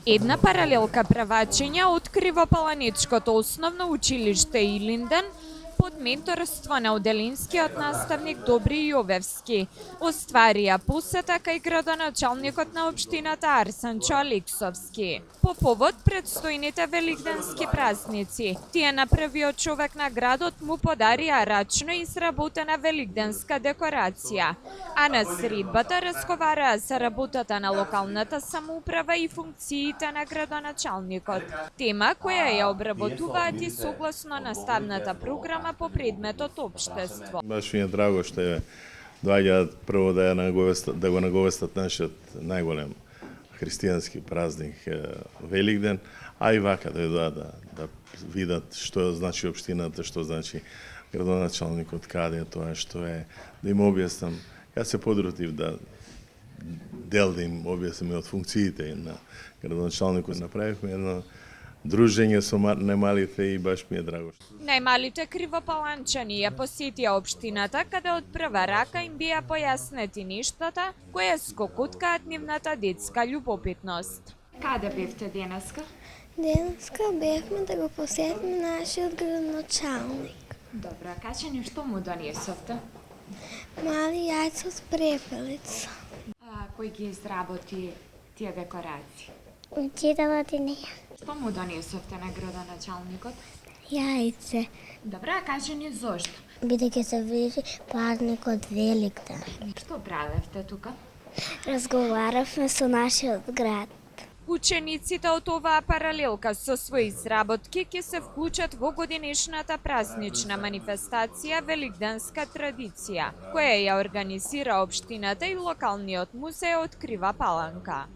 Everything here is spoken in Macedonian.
Една паралелка правачења открива Паланечкото основно училиште Илинден под менторство на оделинскиот наставник Добри Јовевски. Остварија посета кај градоначалникот на општината Арсенчо Алексовски. По повод предстојните великденски празници, тие на првиот човек на градот му подарија рачно изработена великденска декорација, а на средбата разговараа за работата на локалната самоуправа и функциите на градоначалникот. Тема која ја обработуваат и согласно наставната програма по предметот општество. Баш ми е драго што доаѓаат прво да го наговестат нашиот најголем христијански празник Великден, а и вака да да видат што значи општината, што значи градоначалникот, каде е тоа, што е, да им објаснам. Јас се подрутив да им објаснам од функциите на градоначалникот. Направивме едно дружење со најмалите и баш ми е драго. Најмалите кривопаланчани ја посетија општината, каде од прва рака им бија појаснети нештата кои скокуткаат нивната детска љубопитност. Каде бевте денеска? Денеска бевме да го посетиме нашиот градоначалник. Добро, кажи ни што му донесовте? Мали јајца с препелица. Кој ги изработи тие декорации? Учителот и неја. Што му донесовте на градоначалникот? Јајце. Добро, кажи ни зошто? Бидејќи се ближи празникот Великден. Што правевте тука? Разговаравме со нашиот град. Учениците од оваа паралелка со своји изработки ќе се вклучат во годинешната празнична манифестација Великденска традиција, која ја организира општината и локалниот музеј Открива Паланка.